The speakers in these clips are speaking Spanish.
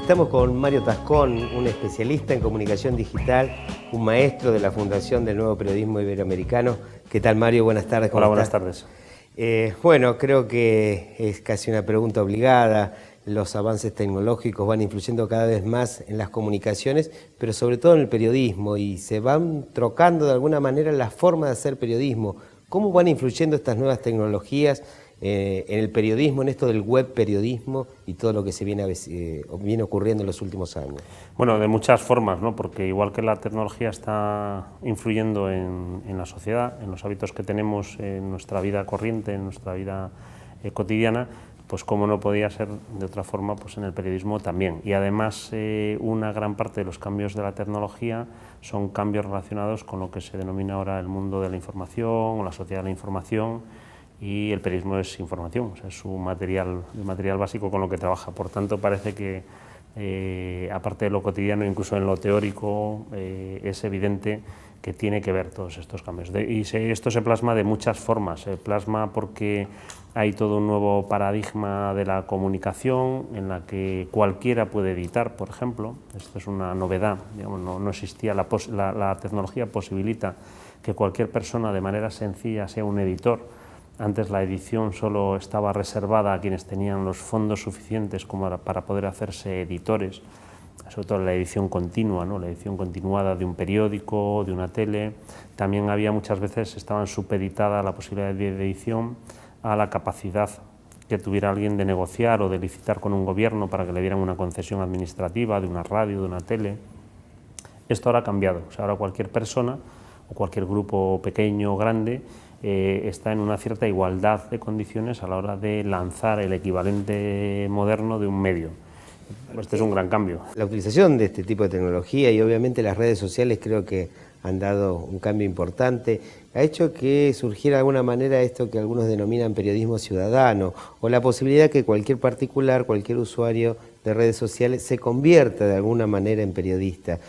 Estamos con Mario Tascón, un especialista en comunicación digital, un maestro de la Fundación del Nuevo Periodismo Iberoamericano. ¿Qué tal, Mario? Buenas tardes. Hola, buenas tardes. Bueno, creo que es casi una pregunta obligada. Los avances tecnológicos van influyendo cada vez más en las comunicaciones, pero sobre todo en el periodismo, y se van trocando de alguna manera la forma de hacer periodismo. ¿Cómo van influyendo estas nuevas tecnologías en el periodismo, en esto del web periodismo y todo lo que se viene ocurriendo en los últimos años? Bueno, de muchas formas, ¿no? Porque igual que la tecnología está influyendo en la sociedad, en los hábitos que tenemos en nuestra vida corriente, en nuestra vida cotidiana, pues como no podía ser de otra forma, pues en el periodismo también. Y además una gran parte de los cambios de la tecnología son cambios relacionados con lo que se denomina ahora el mundo de la información o la sociedad de la información, y el periodismo es información, o sea, es su material, el material básico con lo que trabaja. Por tanto, parece que aparte de lo cotidiano, incluso en lo teórico, es evidente que tiene que ver todos estos cambios. Esto se plasma de muchas formas. Se plasma porque hay todo un nuevo paradigma de la comunicación en la que cualquiera puede editar, por ejemplo. Esto es una novedad, digamos, no existía, la tecnología posibilita que cualquier persona de manera sencilla sea un editor. Antes la edición solo estaba reservada a quienes tenían los fondos suficientes como para poder hacerse editores, sobre todo la edición continua, ¿no? La edición continuada de un periódico, de una tele. También había muchas veces, estaban supeditada la posibilidad de edición a la capacidad que tuviera alguien de negociar o de licitar con un gobierno para que le dieran una concesión administrativa de una radio, de una tele. Esto ahora ha cambiado, o sea, ahora cualquier persona o cualquier grupo pequeño o grande está en una cierta igualdad de condiciones a la hora de lanzar el equivalente moderno de un medio. Este es un gran cambio. La utilización de este tipo de tecnología y obviamente las redes sociales creo que han dado un cambio importante, ha hecho que surgiera de alguna manera esto que algunos denominan periodismo ciudadano, o la posibilidad que cualquier particular, cualquier usuario de redes sociales se convierta de alguna manera en periodista.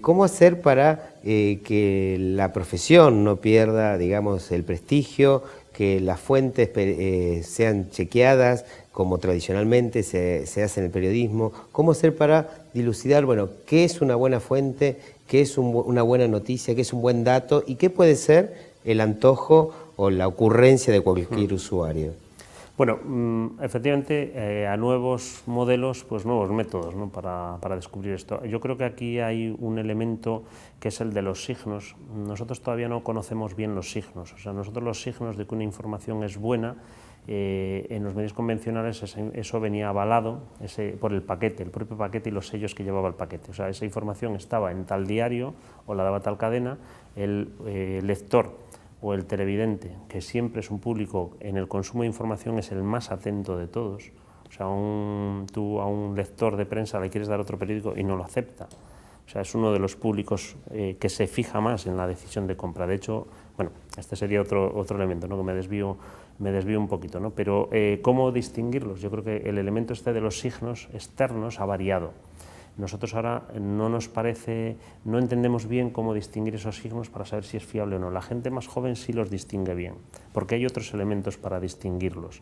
¿Cómo hacer para que la profesión no pierda, digamos, el prestigio, que las fuentes sean chequeadas, como tradicionalmente se hace en el periodismo? ¿Cómo hacer para dilucidar, bueno, qué es una buena fuente, qué es una buena noticia, qué es un buen dato y qué puede ser el antojo o la ocurrencia de cualquier usuario? Bueno, efectivamente, a nuevos modelos, pues nuevos métodos, ¿no? para descubrir esto. Yo creo que aquí hay un elemento que es el de los signos. Nosotros todavía no conocemos bien los signos. O sea, nosotros los signos de que una información es buena, en los medios convencionales eso venía avalado por el paquete, el propio paquete y los sellos que llevaba el paquete. O sea, esa información estaba en tal diario o la daba tal cadena, el lector o el televidente, que siempre es un público en el consumo de información, es el más atento de todos. O sea, tú a un lector de prensa le quieres dar otro periódico y no lo acepta. O sea, es uno de los públicos que se fija más en la decisión de compra. De hecho, bueno, este sería otro elemento, ¿no? Que me desvío un poquito, ¿no? Pero ¿cómo distinguirlos? Yo creo que el elemento este de los signos externos ha variado. Nosotros ahora no entendemos bien cómo distinguir esos signos para saber si es fiable o no. La gente más joven sí los distingue bien, porque hay otros elementos para distinguirlos.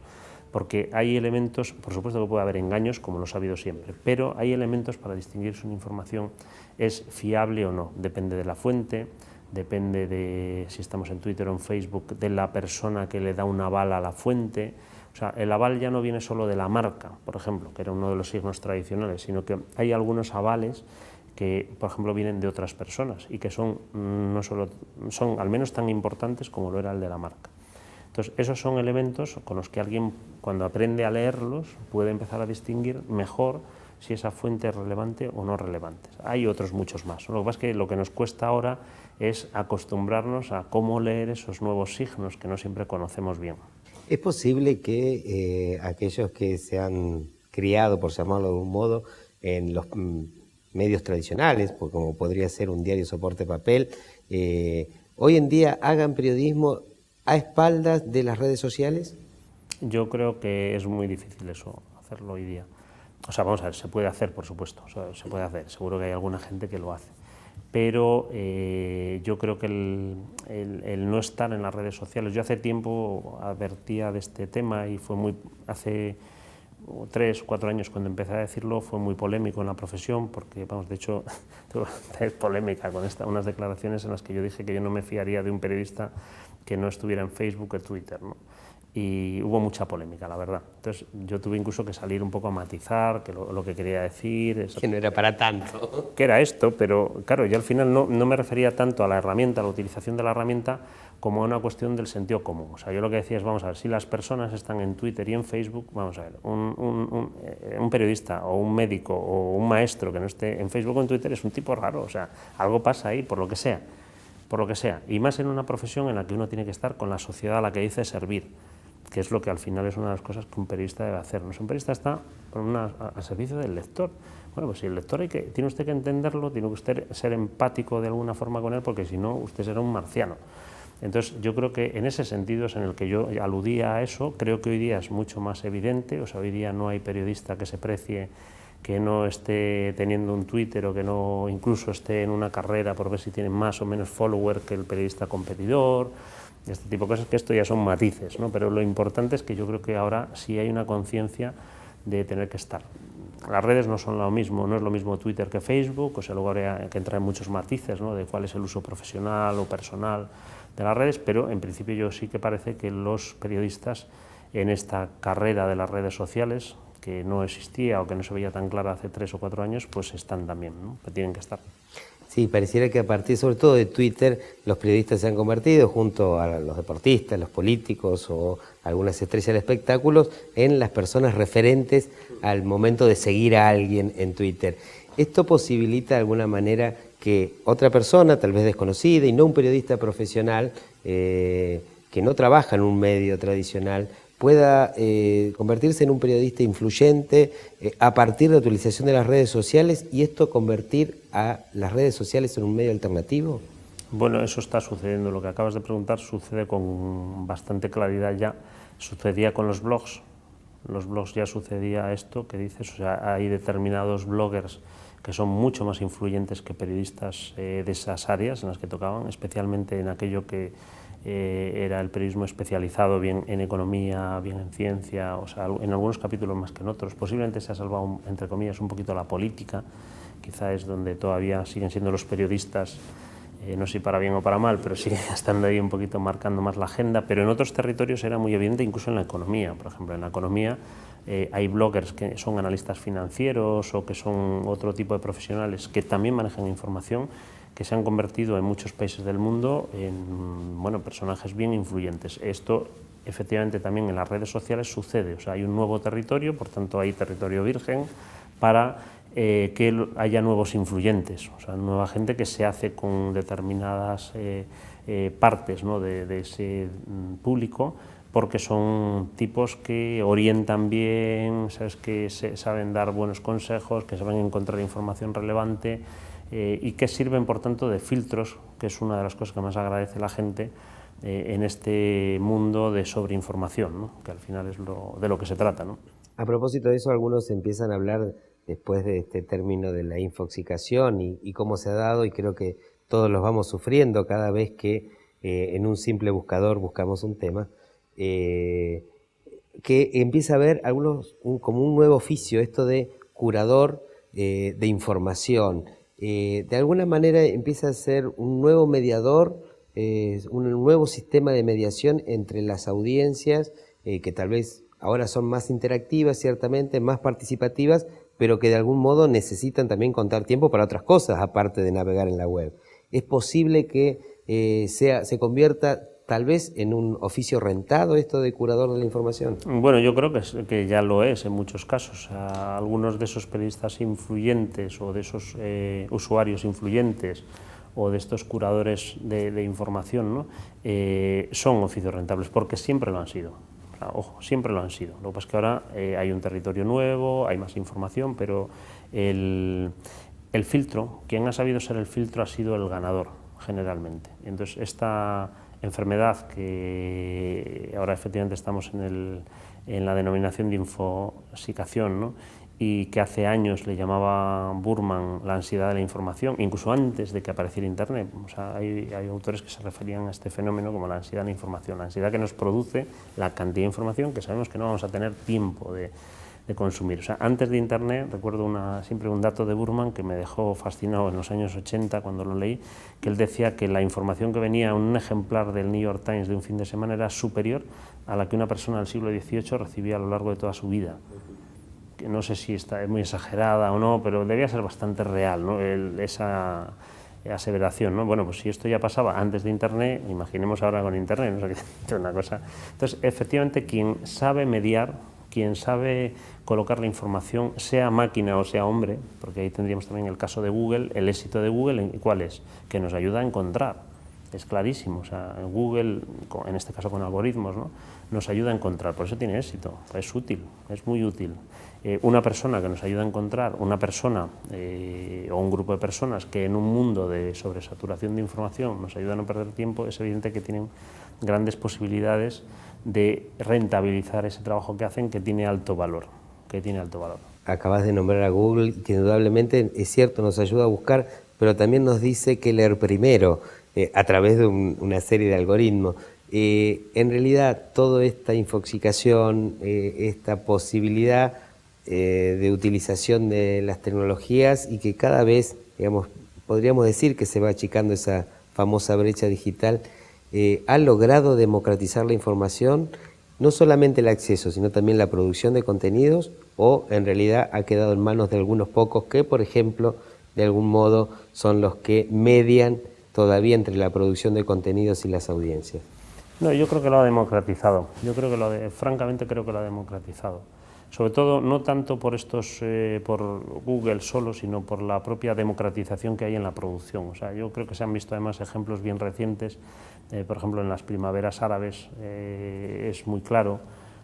Porque hay elementos, por supuesto que puede haber engaños, como los ha habido siempre, pero hay elementos para distinguir si una información es fiable o no. Depende de la fuente, depende de si estamos en Twitter o en Facebook, de la persona que le da un aval a la fuente. O sea, el aval ya no viene solo de la marca, por ejemplo, que era uno de los signos tradicionales, sino que hay algunos avales que, por ejemplo, vienen de otras personas y que son al menos tan importantes como lo era el de la marca. Entonces, esos son elementos con los que alguien, cuando aprende a leerlos, puede empezar a distinguir mejor si esa fuente es relevante o no relevante. Hay otros muchos más. Lo que pasa es que lo que nos cuesta ahora es acostumbrarnos a cómo leer esos nuevos signos que no siempre conocemos bien. ¿Es posible que aquellos que se han criado, por llamarlo de un modo, en los medios tradicionales, como podría ser un diario soporte papel, hoy en día hagan periodismo a espaldas de las redes sociales? Yo creo que es muy difícil eso, hacerlo hoy día. O sea, vamos a ver, se puede hacer, por supuesto, o sea, se puede hacer, seguro que hay alguna gente que lo hace. Pero yo creo que el no estar en las redes sociales, yo hace tiempo advertía de este tema y fue hace 3 o 4 años cuando empecé a decirlo fue muy polémico en la profesión, porque, vamos, de hecho, tuve polémica con unas declaraciones en las que yo dije que yo no me fiaría de un periodista que no estuviera en Facebook o Twitter, ¿no? Y hubo mucha polémica, la verdad. Entonces yo tuve incluso que salir un poco a matizar que lo que quería decir. Que no era para tanto. Que era esto, pero claro, yo al final no me refería tanto a la herramienta, a la utilización de la herramienta, como a una cuestión del sentido común. O sea, yo lo que decía es, vamos a ver, si las personas están en Twitter y en Facebook, vamos a ver, un periodista o un médico o un maestro que no esté en Facebook o en Twitter es un tipo raro, o sea, algo pasa ahí, por lo que sea, y más en una profesión en la que uno tiene que estar con la sociedad a la que dice servir, que es lo que al final es una de las cosas que un periodista debe hacer. ¿No? Un periodista está al servicio del lector. Bueno, pues si el lector tiene usted que entenderlo, tiene que usted ser empático de alguna forma con él, porque si no, usted será un marciano. Entonces, yo creo que en ese sentido es en el que yo aludía a eso. Creo que hoy día es mucho más evidente, o sea, hoy día no hay periodista que se precie que no esté teniendo un Twitter o que no incluso esté en una carrera por ver si tiene más o menos follower que el periodista competidor, este tipo de cosas, que esto ya son matices, ¿no? Pero lo importante es que yo creo que ahora sí hay una conciencia de tener que estar. Las redes no son lo mismo, no es lo mismo Twitter que Facebook, o sea, luego habría que entrar en muchos matices, ¿no? De cuál es el uso profesional o personal de las redes, pero en principio yo sí que parece que los periodistas en esta carrera de las redes sociales, que no existía o que no se veía tan clara hace 3 o 4 años, pues están también, ¿no? Que tienen que estar. Sí, pareciera que a partir sobre todo de Twitter los periodistas se han convertido, junto a los deportistas, los políticos o algunas estrellas del espectáculo, en las personas referentes al momento de seguir a alguien en Twitter. ¿Esto posibilita de alguna manera que otra persona, tal vez desconocida y no un periodista profesional, que no trabaja en un medio tradicional, pueda convertirse en un periodista influyente a partir de la utilización de las redes sociales y esto convertir a las redes sociales en un medio alternativo? Bueno, eso está sucediendo. Lo que acabas de preguntar sucede con bastante claridad ya. Sucedía con los blogs. Los blogs ya sucedía esto que dices, o sea, hay determinados bloggers que son mucho más influyentes que periodistas de esas áreas en las que tocaban, especialmente en aquello que era el periodismo especializado, bien en economía, bien en ciencia, o sea, en algunos capítulos más que en otros. Posiblemente se ha salvado, entre comillas, un poquito la política, quizá es donde todavía siguen siendo los periodistas, no sé si para bien o para mal, pero siguen estando ahí un poquito marcando más la agenda, pero en otros territorios era muy evidente, incluso en la economía. Por ejemplo, en la economía hay bloggers que son analistas financieros o que son otro tipo de profesionales que también manejan información, que se han convertido en muchos países del mundo en, bueno, personajes bien influyentes. Esto efectivamente también en las redes sociales sucede, o sea, hay un nuevo territorio, por tanto hay territorio virgen para que haya nuevos influyentes, o sea, nueva gente que se hace con determinadas partes, ¿no? de ese público, porque son tipos que orientan bien, ¿sabes? Que saben dar buenos consejos, que saben encontrar información relevante, y que sirven, por tanto, de filtros, que es una de las cosas que más agradece la gente en este mundo de sobreinformación, ¿no? Que al final es de lo que se trata, ¿no? A propósito de eso, algunos empiezan a hablar después de este término de la infoxicación y cómo se ha dado, y creo que todos los vamos sufriendo cada vez que en un simple buscador buscamos un tema, que empieza a haber algunos como un nuevo oficio, esto de curador de información. De alguna manera empieza a ser un nuevo mediador, un nuevo sistema de mediación entre las audiencias, que tal vez ahora son más interactivas, ciertamente, más participativas, pero que de algún modo necesitan también contar tiempo para otras cosas, aparte de navegar en la web. ¿Es posible que se convierta tal vez en un oficio rentado esto de curador de la información? Bueno, yo creo que ya lo es en muchos casos. Algunos de esos periodistas influyentes o de esos usuarios influyentes o de estos curadores de información, ¿no? Son oficios rentables, porque siempre lo han sido. O sea, ojo, siempre lo han sido. Lo que pasa es que ahora hay un territorio nuevo, hay más información, pero el filtro, quien ha sabido ser el filtro ha sido el ganador, generalmente. Entonces, esta enfermedad que ahora efectivamente estamos en la denominación de infoxicación, ¿no? Y que hace años le llamaba Burman la ansiedad de la información, incluso antes de que apareciera Internet. O sea, hay autores que se referían a este fenómeno como la ansiedad de la información, la ansiedad que nos produce la cantidad de información que sabemos que no vamos a tener tiempo consumir. O sea, antes de Internet, recuerdo siempre un dato de Burman que me dejó fascinado en los años 80 cuando lo leí, que él decía que la información que venía en un ejemplar del New York Times de un fin de semana era superior a la que una persona del siglo XVIII recibía a lo largo de toda su vida. Que no sé si es muy exagerada o no, pero debía ser bastante real, ¿no? Esa aseveración, ¿no? Bueno, pues si esto ya pasaba antes de Internet, imaginemos ahora con Internet, ¿no? O sea, que es una cosa. Entonces, efectivamente, quien sabe mediar, quien sabe colocar la información, sea máquina o sea hombre, porque ahí tendríamos también el caso de Google, el éxito de Google, ¿cuál es? Que nos ayuda a encontrar, es clarísimo, o sea, Google, en este caso con algoritmos, ¿no? Nos ayuda a encontrar, por eso tiene éxito, es útil, es muy útil. Una persona que nos ayuda a encontrar, una persona o un grupo de personas que en un mundo de sobresaturación de información nos ayuda a no perder tiempo, es evidente que tienen grandes posibilidades de rentabilizar ese trabajo que hacen, que tiene alto valor, Acabas de nombrar a Google, que indudablemente es cierto, nos ayuda a buscar, pero también nos dice que leer primero, a través de una serie de algoritmos. En realidad, toda esta infoxicación, esta posibilidad de utilización de las tecnologías y que cada vez, digamos, podríamos decir que se va achicando esa famosa brecha digital, ha logrado democratizar la información, no solamente el acceso, sino también la producción de contenidos, o en realidad ha quedado en manos de algunos pocos que, por ejemplo, de algún modo son los que median todavía entre la producción de contenidos y las audiencias. No, yo creo que lo ha democratizado, francamente creo que lo ha democratizado. Sobre todo, no tanto por por Google solo, sino por la propia democratización que hay en la producción. O sea, yo creo que se han visto además ejemplos bien recientes, por ejemplo, en las primaveras árabes es muy claro.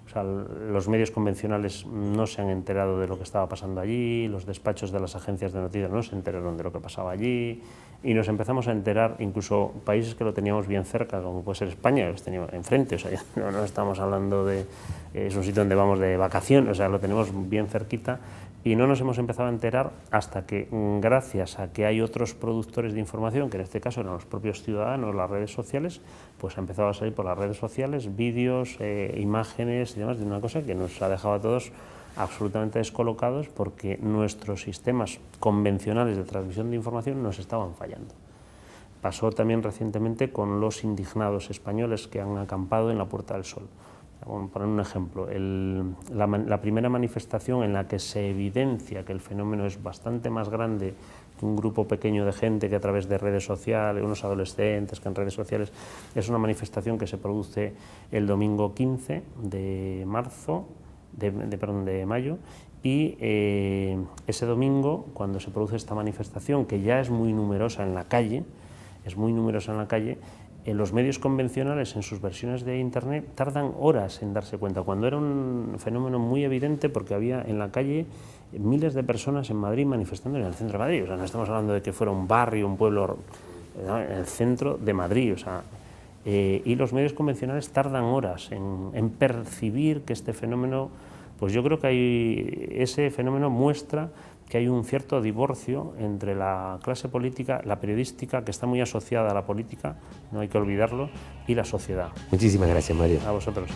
O sea, los medios convencionales no se han enterado de lo que estaba pasando allí, los despachos de las agencias de noticias no se enteraron de lo que pasaba allí, y nos empezamos a enterar, incluso países que lo teníamos bien cerca, como puede ser España, que los teníamos enfrente, o sea, no estamos hablando de es un sitio donde vamos de vacaciones, o sea, lo tenemos bien cerquita, y no nos hemos empezado a enterar hasta que, gracias a que hay otros productores de información, que en este caso eran los propios ciudadanos, las redes sociales, pues ha empezado a salir por las redes sociales vídeos, imágenes y demás, de una cosa que nos ha dejado a todos absolutamente descolocados, porque nuestros sistemas convencionales de transmisión de información nos estaban fallando. Pasó también recientemente con los indignados españoles que han acampado en la Puerta del Sol. Vamos a poner un ejemplo, la primera manifestación en la que se evidencia que el fenómeno es bastante más grande que un grupo pequeño de gente que a través de redes sociales, unos adolescentes que en redes sociales, es una manifestación que se produce el domingo 15 de mayo, y ese domingo, cuando se produce esta manifestación, que ya es muy numerosa en la calle, los medios convencionales en sus versiones de Internet tardan horas en darse cuenta, cuando era un fenómeno muy evidente porque había en la calle miles de personas en Madrid manifestando en el centro de Madrid. O sea, no estamos hablando de que fuera un barrio, un pueblo, ¿no? En el centro de Madrid. O sea, y los medios convencionales tardan horas en percibir que este fenómeno, pues yo creo que ese fenómeno muestra que hay un cierto divorcio entre la clase política, la periodística, que está muy asociada a la política, no hay que olvidarlo, y la sociedad. Muchísimas gracias, Mario. A vosotros.